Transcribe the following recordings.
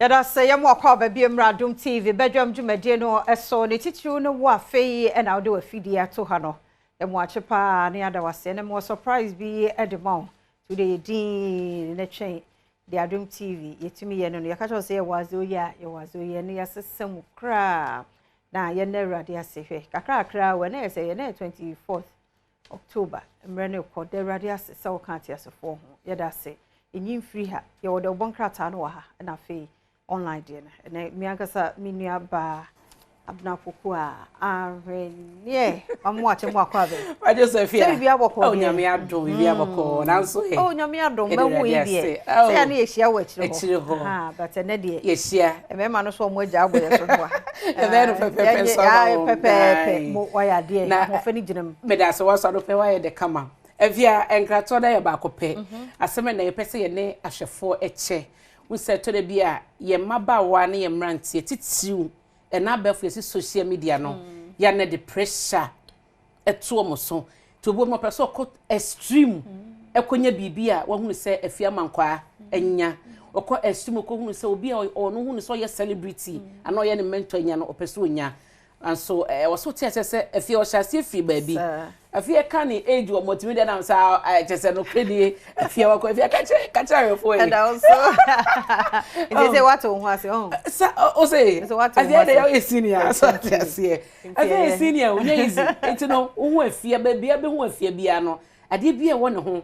Yada say yam wakwa baby Adom TV Badwam dwumade no eso ne titiri no wo afei e na wo de afidi ato ha no e mo achepa ne ada wase ne mo surprise bi Adom today din ne twen the Adom TV yetumi ye no yakacho say wazo ya ne yasesem kra na ye na urade asehwe kakra we na say ye na 24th October mre ne ko de urade asese wo kan ti asefo ho yada say enyim free ha ye wo de bonkrata no ha na afei online there na me ankasa me nua ba abna poku a ahwenye amwo ache mo akwa be I just say fear bi aboko oh nyame adom bi aboko na so he oh nyame adom ma hu yi be say ya na yehia wa chire ho ha but na de yehia e me ma no so mo agya aboye so ho e be no pepe so pepe mo waya de mo fe ni ginam me da so wasa do pe waya de kama evia enkrato da ye ba ko pe aseme na ye pese ye ne ahwefo eche unseto de bia ye mabawa na ye mrantie titiw e na abefo ye social media no ya na the pressure eto mo so to bo mo person ko extreme ekonya bibia wa hunu se afia mankwa enya okọ extreme ko hunu se obi ono hunu so ye celebrity ana ye ne mentor nya no opeso nya and so was so tia se afia o shase free baby afia kan age o multimedia na sa chese no kredie afia wa ko afia ka cha for you and also it say what on ase on o say afia dey senior so tia se afia senior o nya easy enti no hu afia baby abi hu afia bia no ade bia wo ne ho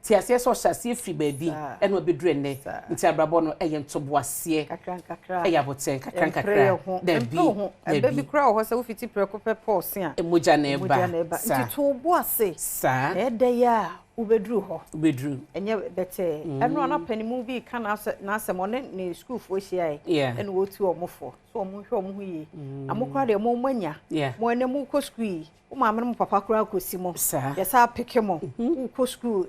tia se so shase free baby e no bedure ne nti abrabo no eye ntoboase kakra eya boten kakra da bi baby kra ho se wo fiti preko pepo se a emoja na eba nti to boase sa e da ya ubedru ho ubedru enye bete eno na panimu bi ka na asem one ne school fo hia e no wotu omofo so omonhwe omho yi amokra de mo manya mo ne mo ko school o ma me papa kra akosi mo ye sa peke mo ko school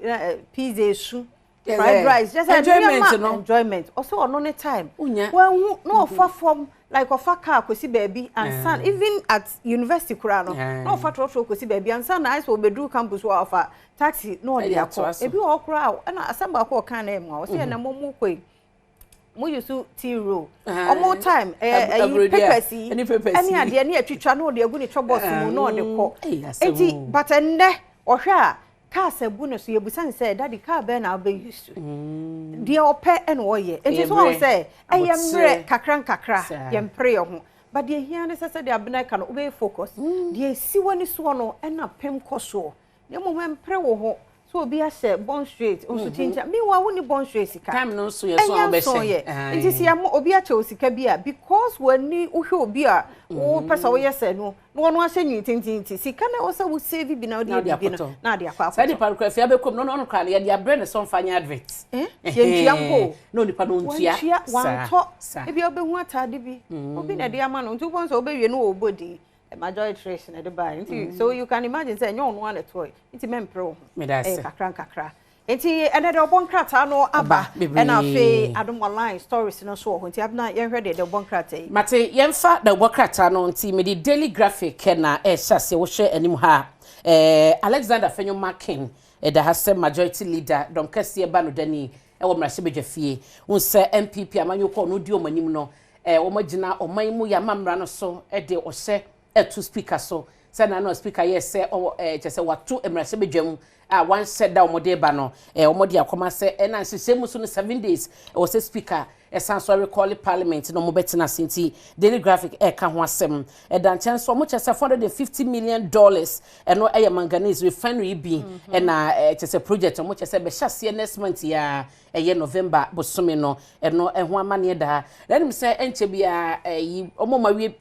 pizza su fried rice just enjoyment also on the time when no offer from like offer car kosi baby and son even at university kura no offer trotro kosi baby and son nice obedu campus wa offer taxi no dey akọ ebi o kura na asamba ko kan na em o se na mo koi mo yusu tea roll omo time peppers any ade na atwitwa no de agu ni chobos mu no de ko enti but enne ohwe a car sebu no so yebusan say daddy car be na be used to de ope ene oye enti so won say eyemre kakra yempre ho but de hia ne say de abena ka no be focus de si woni so no ena pem koso ne mo mempre wo ho so obi a share bon straight onso tinja me wa woni bon straight sika time no so ye so be share enti si am obi a che osika bia because wani uhwe obi a wo pesa wo yese no no no ahye nyi tintinti sika na wo se wo save bi na wo de bi na de akwa sa di parko fia be kom no kwa na ye de abre ne so mfanya advert ye ntua mpo no nipa no ntua wanto e bi obehu atade bi obi na de ama no ntu bon so obewie no obodi majority trace na the buy so you can imagine say nyon no one toy nti mempro kakra nti ene de obonkrata no aba na afi Adom online stories no so nti abna ye hwede de obonkrata yi mate yemfa de obonkrata no nti me di daily graphic na hyase wo hwe anim ha Alexander Fenyo Makin da hase majority leader don kase ba no dani wo mrahye bedwafie unse MPP amanyoko no di omanim no wo magina oman mu ya mamra no so de ohye to speaker so say na no speaker yes say chese watu emrase bedwam one said da omode ba no omode akoma say na sesemu so no 7 days o say speaker esan so recall parliament no mo betina senti daily graphic ka ho asem dan chance so mo chese $450 million no manganese refinery bi na chese project mo chese be hyase next month ya November bosome no ho amane da let me say enche bia omo mawie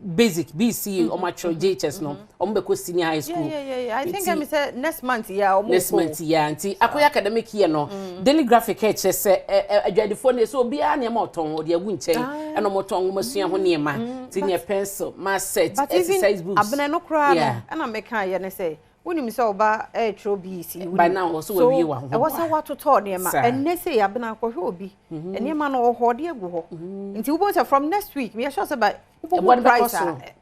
basic BC or mature JHS no ombeko senior high school I think I say next month anti akoya academic year no daily graphic say adwadifo ne so obi a ne moton o de agu nchen eno moton masua ho ne ma senior pencil math set exercise books abena no kra no na meka ye ne say wonim say oba tro BC by now so we wa ho e was what to ne ma enne say abena ko hwe obi ene ma no ho de agu ho nti wo say from next week me sure say by one price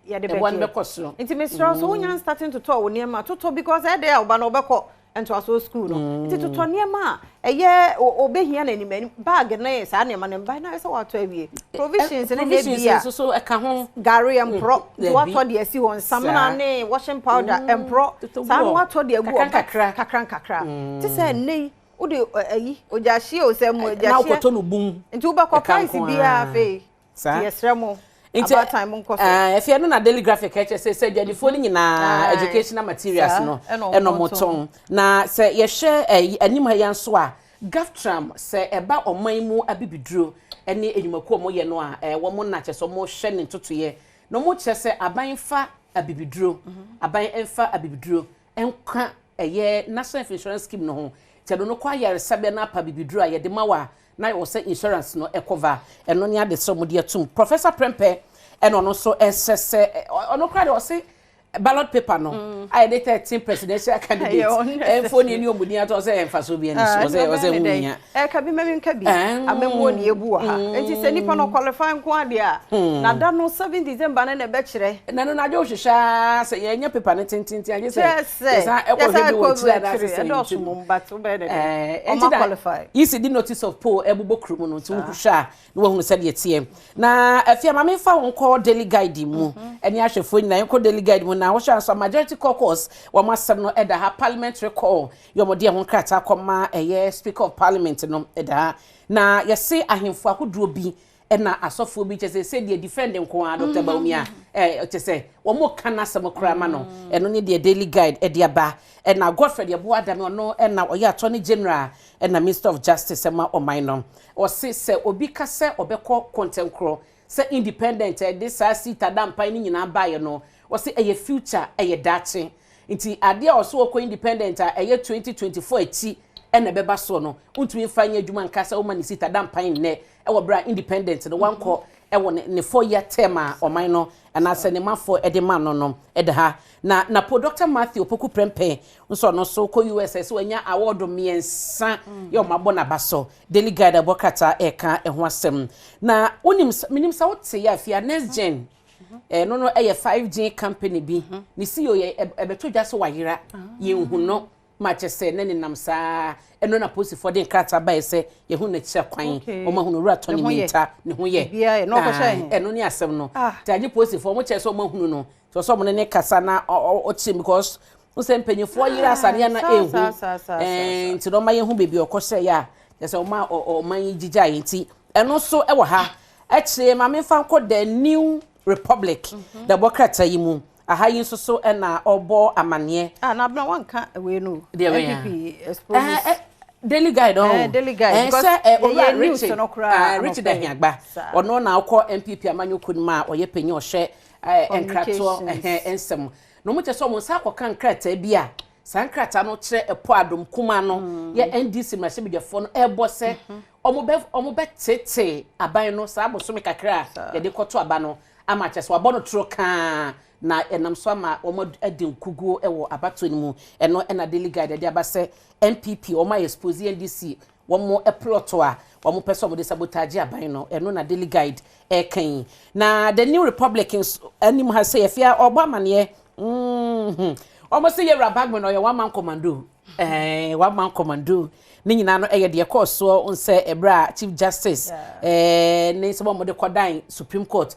yeah the one be cost nti me sure so when starting to talk ne ma to because e dey oba no obekọ ento aso school no nti to niema eye obehia na ni bag na sa niema ne ba na se wato awie provisions ne bia so eka ho gari empro wato de asi ho samna ne washing powder empro sa no wato de agu kakra ti se nei o de ayi ojahie o se mu ojahie na okoto no bum nti wo ba ko price bia fe yesremo about time nko so efia no na daily graphic say dwadifo ni nyina educational materials no eno moton na se ye hwe anim ha yanso a gaftram se eba oman mu abibiduro ene enyumaku mo ye no a wo mo na cheso mo hwe ne ntotoye no mo chese aban fa abibiduro aban enfa abibiduro enka eye national insurance scheme no ho tedo no kwa yare sabe na pa bibiduro a ye de mawa na yo say insurance no cover eno ne ade so mo de atum Professor Prempe eno no so esese ono kra de o say ballot paper no I dey 13 presidential candidates and phone ni omuni ato say emfa so bi eni so say munya ka bi memi nka bi amemo ni ebu ha enti se nipa no qualify nko ade a na da no 7 December na be kire na no na jo hwehwa se ye nya paper ne tintintin aje say sa e ko be wo tira da say do so mo mbat be de enti qualify yisi di notice of poll ebubo krum no ti hwehwa no wahunu se de tie na afia ma me fa wonko daily guide mu eni ahwefo nyina enko daily guide mu na wo so majority caucus wo masem no eda ha parliamentary call yo mo de ho krata koma speaker of parliament no eda na yesi ahemfo akoduro bi na asofo bi chese se de defending ko a Dr. Baumia chese wo mo kana sem kra ma no eno ne de daily guide de aba na Godfrey de bo adam no na oya attorney general na minister of justice ma oman no o se obi kase obekọ contemporary se independent this seat adampa ni nyina baye no o se eye future eye dache nti ade a so ko independent eye 2024 achi na beba so no untumi fanya adwuma nkasa o mani seat adampa ne wo bra independent no wanko wo ne 4 year term a oman no na se ne mafo de ma no de ha na po Dr. Matthew Opoku Prempe nso no so ko USA so anya award miensa yo mabo na baso daily guide abokata eka ho asem na minim sa wote ya afia next gen no 5G company bi ni CEO ye ebeto dwa so wayera ye hu no machese ne namsa eno na post for den krata ba ese ye hu na kire kwan o ma hu no rura toni minta ne hu ye bia no ko sha eno ni asem no taje post for mo chese o ma hu no so mo ne kasa na o chi because o se mpanyefo yira asane na ehu nti no ma ye hu bebi okose ya se o ma o man jija yinti eno so e wo ha e kire ma me fa ko the new republic the bokrata yimu aha yin so na obo amane na bna wanka we no MPP expose daily guide daily guide because Richard Ahiagba ono na akọ MPP amanyoko ni ma oye penye ohwe enkrato ensem no mo cheso mo sa akọ nkrata bia san nkrata no kire epo adom kuma no ye NDC machine bidefo no ebo se omo be tete aban no sa aboso me kakra ye de koto aba no ama cheso abo no tro kan na enam so ama omo adin kuguo ewo abato ni mu eno na daily guide de abase MPP omo expose NDC womo eploto a womo pese omo de sabotage aban no eno na daily guide kan na the new republicans anim ha say afia obama ne omo say ye rabagman oye one man commando one man commando ni nyina no eye de course so nse ebra chief justice ne so mo de kodan supreme court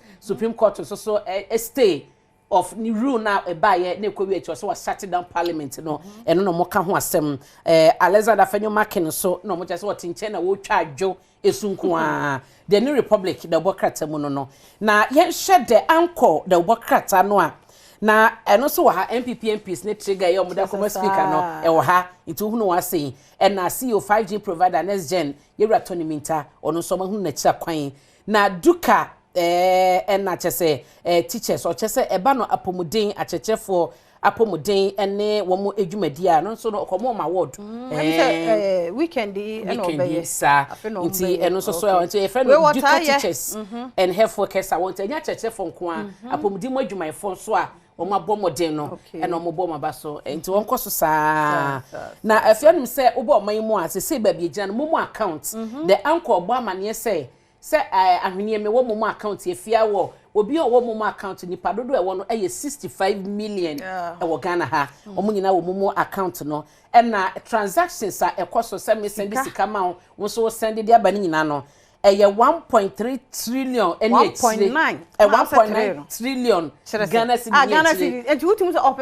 so stay of ni rule now ebaye na ekwe echo so was shut down parliament no eno no mo ka ho asem Alexander Fenyo Makin so no mo chese what nche na wo twa adwo esunku a the new republic the bokrata mu no na ye hye de anko the bokrata no a na eno so ha MPs ne trigger ye omoda como speaker no e wo ha itu hu no wa sei na CEO 5G provider next gen ye ratoni minta ono so ma hu na kira kwan na duka na chese teachers or chese eba no apomuden achechefo apomuden ene wo mo edwumadi a no so no komo ma award weekend e no be sa nti eno so nti e friend of teachers and health workers I want enya achechefo nko a apomuden mo adwumayefo so a wo ma bo moden no ene mo bo ma ba so nti won koso sa na afianum se wo bo man mu a se ba bi gyan mo account the anchor bo amane se ahwenie me wo mo account efia wo obi owo momo account nipa dodo ewo no 65 million ewo Ghana ha omo nyina wo momo account no na transactions a ekoso se me send sika ma wo so send dia ba ni nyina no 1.3 trillion any 1.9 trillion Ghana cedi Ghana cedi enti wutum so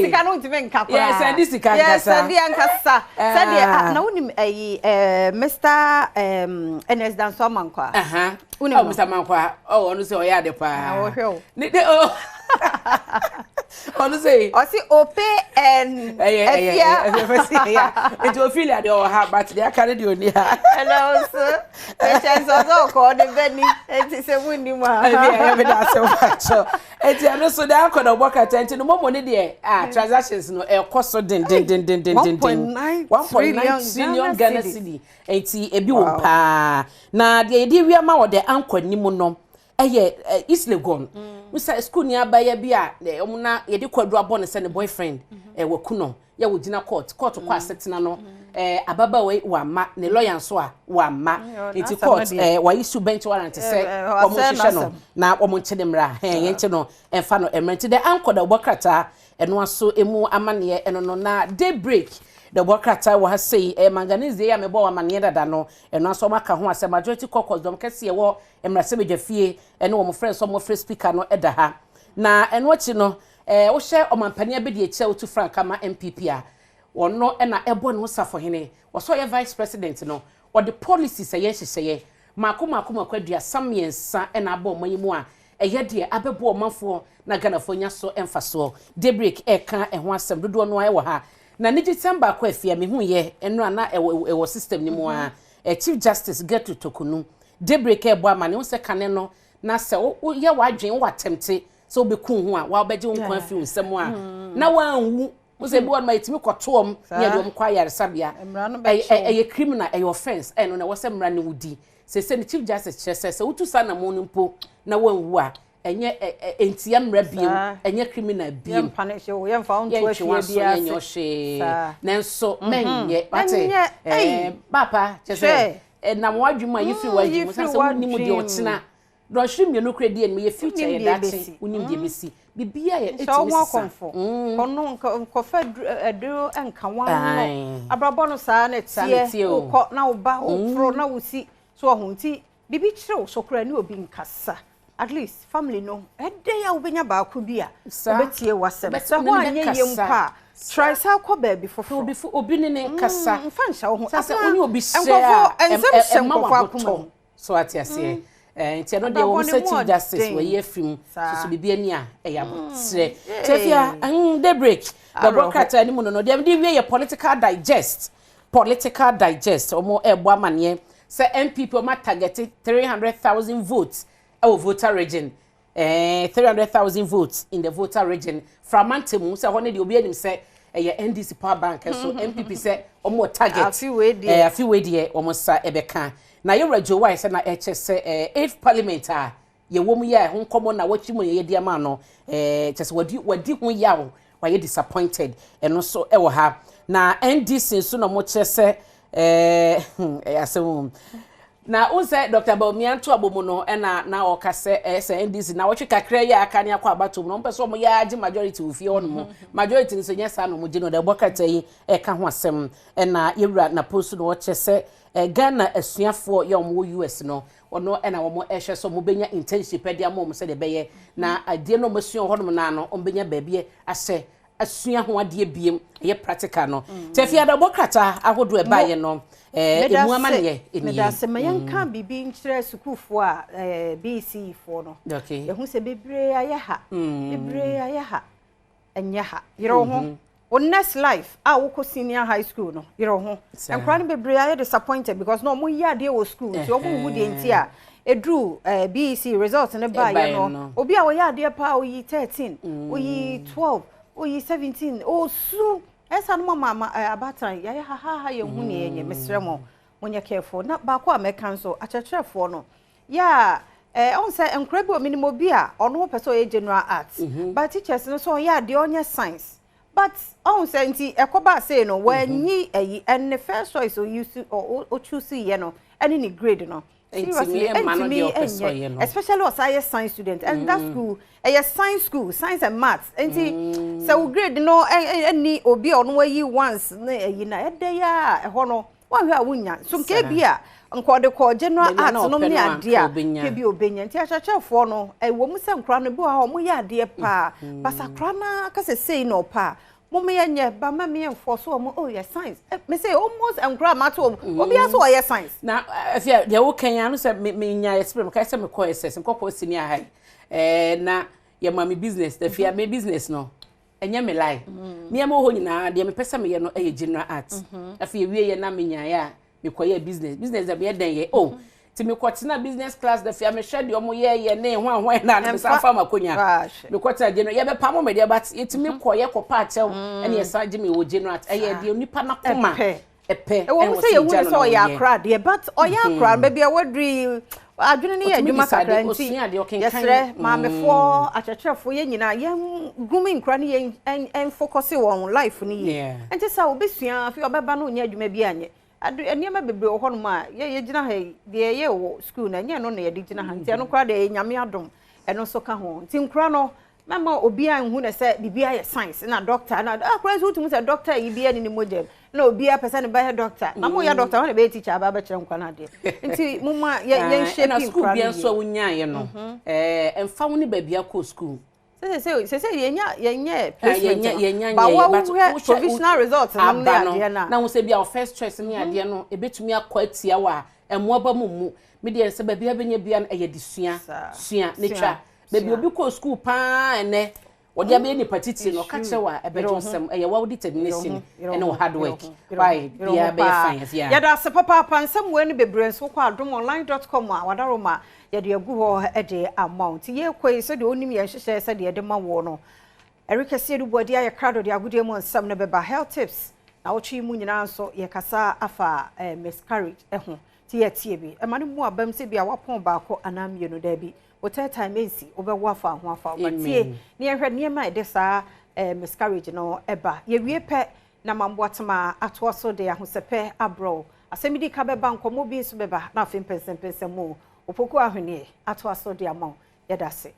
sika no ntime nka kwa yes and this sika yes send ankasa send na wonim Mr NS Danso Mankwa oh Mr Mankwa oh onu se oya de pa wo hwe ni de oh onu say o si ope and yeah it will feel like oh ha but they carry the oni ha hello sir patience also ko de beni enti se mundi ma yeah me da se wacho enti ano so da ko do boka enti no momo ne de transactions no e koso den 1.9 trillion Ghana cedi enti ebi wo pa na de edi wi ama wo de ankwani mu no East Legon. Mr. School ni abaya bi a omuna ye de kwadu abone se ne boyfriend wakuno ye wo gina court kwa setina no ababa we wa ma ne lawyer so a wa ma enti court wa issue bench warrant se omo hihye no na omo nche de mra ye nche no emfa no emerenti de ankoda obokrata eno aso emu amane eno no na daybreak the workata wa say manganize ya mebo wa mane dada no eno aso maka ho ase majority caucus dom kese wo emrase bejafie eno wo mo friend so mo free speaker no eda ha na eno achi no wo hye omampani abedi eche otu frank ama MPP a wono na ebo no safo hene wo so ye vice president no wo the policies ye hyehyeye mako kwadua samiensa na abo mayimu a eye de abebo manfo na Ghana fonya so emfaso daybreak eka ho asem dodo no aye wo ha na December kwa afia me hu ye eno na ewo system ni mu a Chief Justice get to Tokunu daybreak ebo amane wo se kane no na se ye wadwen wo attempt so obeku hu a wa obeje wo kwan fi nsem a na wanwu wo se bo ma itimi kotom ye de wo kwa yare sabia e criminal e offense eno na wo se mra ne wudi se ni Chief Justice chese utu sana mo nimpo na wanwu a enye entia mra biem enye criminal biem punish you ye found to ahwe bia nenso menye bate papa chese na mo adwuma yifi wadwuma sase wonimu de otina do hwimi no kredi en me ye future ye dachi wonim de besi bibia ye etimi konfo kono nkofa aduro enka wan no abrabo no saa na tie ko na oba ofro na wosi so ohunti bibi kire so kra ni obi nkasa at least family no ede ya obenya ba ko bia obetie wasem so ho anye yempa try sa ko baby fofo obi ne kasa mfa ncha ho sase oni obi share ensem nkofo akoma so atiase nti no de wo Chief Justice we ye film so bibia ni a yabotire tefia daybreak the broadcaster ni mu no de wie ye political digest omo ebo amane se MPP o ma target 300,000 votes our voter region 300,000 votes in the voter region from Antemu say one dey obi anim say NDC Power Bank so MPP say omo target afi we dey omo sa ebeka na ye rajo why say na eche say 8th parliament a ye wo mu ya ho nkomo na wachi mu ye dia ma no chese wadi ho ya wo why disappointed eno so e wo ha na NDC so na mo chese asem na unse Dr. Bawumianto abomu no na okase NDC na wochi kakra ya aka ne akwa abatom no mpeso mo ya agi majority ofie ono mo majority nso nyesa no mo gino de bokata yi eka ho asem na yewura na post no wochese Ghana asuafo ya omo US no ono na wo mo ehwe so mo benya internship dia mo se de beye na ade no masuo ho no na no ombenya baabie ase asua ho ade biem ye practical no tefia da bokata ahodo e baye no emu amane eni da se mayanka bibi nkyere sukufo a BC fo no ehu se bebre ayaha enya ha yero ho on next life a wo ko senior high school no yero ho enkra ne bebre aye disappointed because no mo ya de wo school so mo hu de nti a edru BC results ne baye no obi a wo ya de pa oyi 13 oyi 12 oyi 17 o su esa no mama abatan ya ha ye hu ne ye mesre mo wonya careful na ba ko american so achechrefo no ya on say enkra bi o minimo bi a ono ho pese o ye general arts but teachers no so ya de onya science but on say nti ekoba say no wanyi eyi and the first choice o use o choose ye no any ni grade no especially as I science student and that school science and maths enti so grade no any obi ono yi once na yi na ede ya ho no wa hwe awunya so nke bia nkode ko general arts no me ade a ke bi obenya nti achachafo no wo mu se nkra no bi wa mo ya ade pa basa kra na ka se sei no pa Mama yenye ba mama yen for so oh yes science me say almost and grandma to obi aso oh yes science na afia de wo kan ya no say me nya explain ka say me call SS nkoko senior high na ye mama business the fear me business no enye me lie me am ho nyina de me pesa me ye no e general arts afia wie ye na me nya ya me koye business da be den ye oh ti me kwotena business class da fia me hwe de omo ye ne hwan na me sa fa makonya me kwota general ye be pamo me de but ti me koye kopa achew ene ye sa je me wo general e ye de onipa na koma epe e wo say ye hu so ye akra de but oya akra be bia wadri adwene ne ye adwuma kakra nti yesre ma me fo achechefo ye nyina ye gumi nkra ne ye en focus on life ne ye enti sa obesua afi obeba na onya adwuma bi anye eniema bebre wo hono ma ye gina ha de ye wo school na nye no na ye de gina ha nti eno kra de nyame adom eno so ka ho nti nkra no mama obi an hu na se bibia ye science na doctor na akra so tumu se doctor yi bia ni mojem na obi a person ba doctor mama ya doctor wana be teacher aba ba kire nkwa na de nti mama ye shape na school bia so wunya ye no emfa wo ni ba bia ko school say yenye placement ba wa provisional results na wo say bia first choice ni ade no ebetumi akọ atia wa emo ba mu me de se ba bia benya bia na ye disua ne twa ba bi obi ko school pa ene wodi abe ni patiti no ka chewa ebejo sem ye wa wodi technician ene hard work why bia be fine ya da se papa pansem we ni bebre so kwa adomonline.com a wadaroma ya de agu ho e de amount ye kwei so de onim ye hyehyɛ se de ma wo no erikese du body ya krado de agudie mu nsam na beba health tips na wo twi mu nyina so ye kasa afa miscarriage ho ti ye tie bi e mane mu abam se bia wapon baako anamye no da bi wota time ensi obewo afa ho afa batie ne ye hwɛ ne ma de sa miscarriage no eba ye wie pɛ na mamboatema ato so de ahosepe abro asemidi ka beba nkomo bi so beba na afem pensem mu opoku ahwene ato so de amon yedase